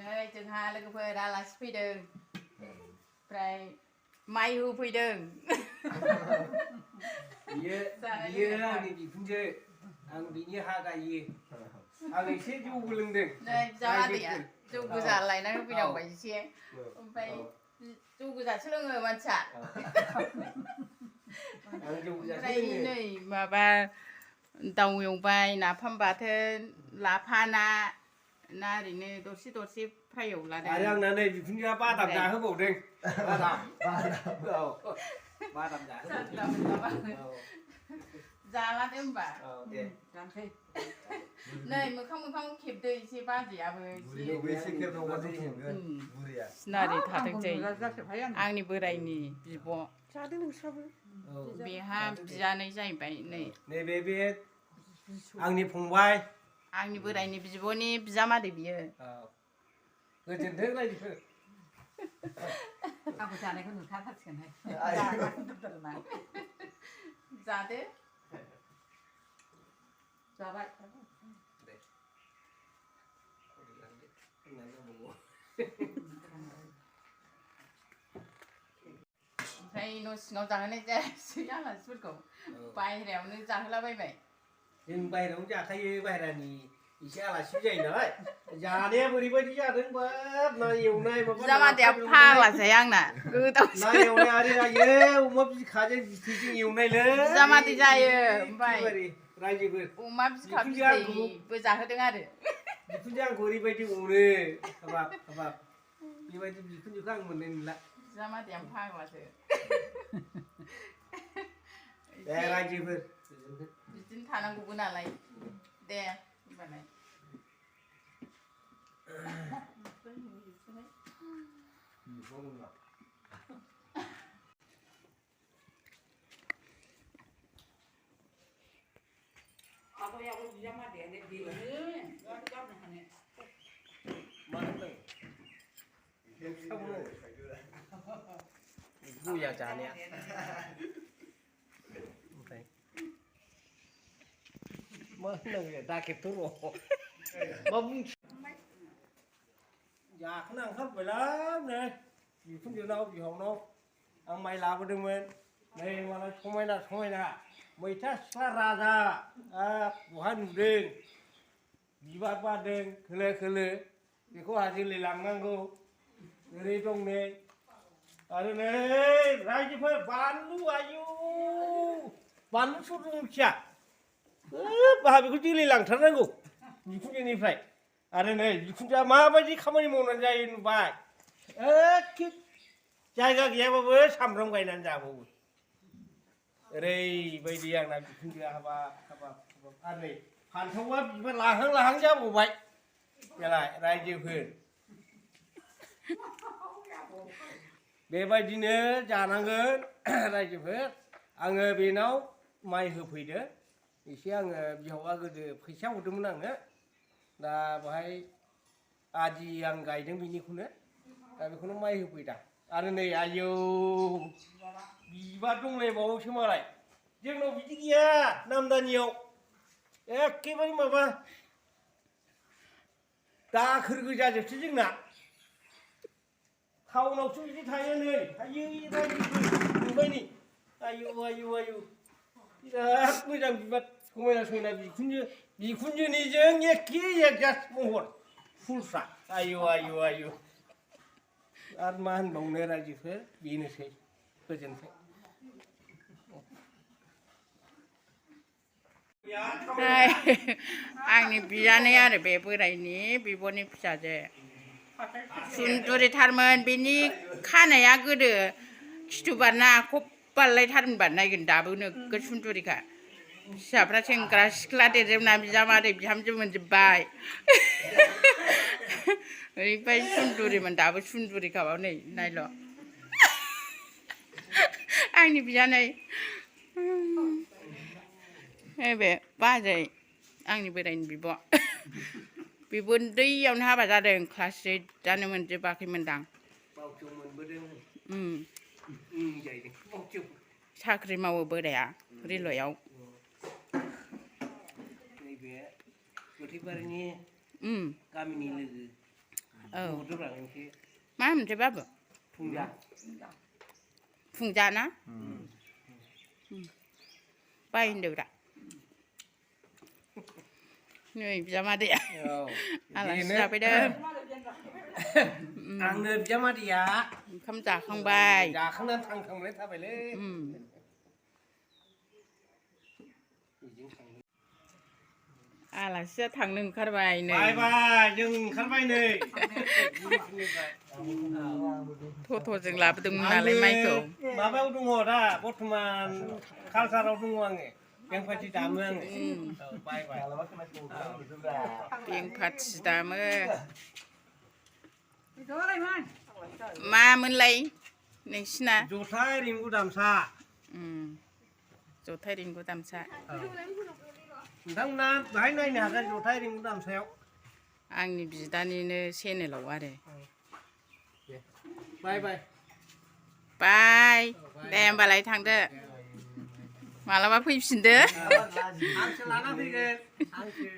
नै जोंहा लोगोफोर आलासि फैदों ओमफ्राय माइ होफैदों बियो आंनि बिखुनजो आं बिनि हा गायो आं एसे जौबो लोंदों नै जामादैया जौ गोजा लायनानै होफैनांबाय एसे ओमफ्राय जौ गोजासो लोङो मानसिया ओमफ्राय नै माबा दाउ एवबाय नाफाम बाथोन लाफा ना ओरैनो दरसे दरसे फ्राय एवलादों आरो आंना नै बिखुनजोआ बादाम जाहोबावदों बादाम जाहोबावदों जालादो होमबा नै मोखां खेबदो एसे बाजैयाबो सिनारि थाथोंसै आंनि बोरायनि बिब' जादों नोंस्राबो बेहा बियानै जाहैबाय नै बे आंनि फंबाय आंनि बोरायनि बिब'नि बिजामादै बियो गोजोनथों रायजोफोर आंबो जानायखौ नुथारसिगोनहाय जादो जाबाय ओमफ्राय न' सिङाव जाहोनाय जायासै आलासिफोरखौ बायहेरायावनो जाहोलाबायबाय जों बायहेरायावनो जाखायो बायहेरानि एसे आलासि जायो नालाय जानाया बोरैबायदि जादों बाब ना एवनाय माबा जामादैया फाग्लासै आंना ना एवनाय आरो आयो अमा बिखाजों बिथैजों एवनायलै जामादै जायो ओमफ्राय रायजोफोर अमा बिखा बिदैबो जाहोदों आरो बिखुनजो आंखौ ओरैबायदि अनो हाबाब बेबायदि बिखुनजोखौ आं मोननाय नंला जामादैया फाग्लासो दे रायजोफोर बिदिनो थानांगौबो नालाय दे होमबालाय बुया जानाया ओमफ्राय मा होननांगौ दाखेबथ' र' मा बुंसै जाखोना ओंखारबायलां नै बिखुनजोनाव बिहावनाव आं माइ लाबोदोंमोन नै मालाय समायना मैथा सिख्ला राजा बहा नुदों बिबार बारदों खोलो खोलो बेखौ हाजोलै लांनांगौ ओरै दं नै आरो नै रायजोफोर बानलु आयु बानलु सर मिथिया बाहा बेखौ जोलै लांथारनांगौ बिखुनजोनिफ्राय आरो नै बिखुनजोआ माबायदि खामानि मावनानै जायो नुबाय एखे जायगा गैयाबाबो सामब्राम गायनानै जाबावो ओरैबायदि आंना बिखुनजोआ हाबाब आरो नै फान्थावआ बिबार लाहां जाबावबाय बेलाय रायजोफोर बेबायदिनो जानांगोन रायजोफोर आङो बेनाव माइ होफैदो एसे आङो बिहावा गोदो फैसा हरदोंमोन आंनो दा बेहाय आदि आं गायदों बिनिखौनो दा बेखौनो माइ होफैदां आरो नै आयौ बिबार दंलायबावोसो मालाय जोंनाव बिदि गैया नामदानियाव एखेबारे माबा दाखोर गोजाजोबसो जोंना टाउनावसो बिदि थायो नै आयै रायजोफोर नुबाय नै आयु बिराद मोजां बिबार समायना बिखुनजोनिजों एखे एकजास्ट महर फुलफ्रा आयु आरो मा होनबावनो रायजोफोर बेनोसै गोजोनथों आंनि बियानै आरो बे बोरायनि बिब'नि फिसाजो सुन्दुरिथारमोन बेनि खानाया गोदो खिथु बारना आख' बारलायथारमोन बारनायगोन दाबो नोगोद सुन्दुरिखा फिसाफ्रा सेंग्रा सिख्ला देरजोबना बिजामादै बिहामजो मोनजोब्बाय ओरैबायदि सुन्दुरिमोन दाबो सुन्दुरिखाबा नै नायल' आंनि बियानै बे बाजै आंनि बोरायनि बिब' बेबो उन्दैयावनो हाबा जादों क्लास 8 मोनजोबाखैमोनदां साख्रि मावो बोराया रेलवेआव नैबे गोथैबारिनि गामिनि लोगो नुदोंब्रा नोंखि मा मोनसे बाबु फुंजा फुंजाना बाय होनदोब्रा नै बिजामादैया आलासि जाफैदों आंनो बिजामादैया ओंखाम जाखांबाय जाखांनानै थांखांबाय थाबायलै आलासिया थांनो ओंखारबाय नै बाय बाय जों ओंखारबाय नै टट'जों लाबोदोंमोन नालाय माइखौ माबायाव दङ दा बर्थमान कालसाराव दङ आङो बेंपाथि दामो आङो बाय बाय बेंपाथि दामो मामोनलाय नोंसिना जथाय रिंगु दामसा जथाय रिंगु दामसा नोंथांमोना बाहाय नायनो हागोन जथाय रिंगु दामसायाव आंनि बिदानिनो चेनेलाव आरो बाय बाय बाय दे होमबालाय थांदो मालाबा फैफिनदो आंसो लाना फैगोन आंसो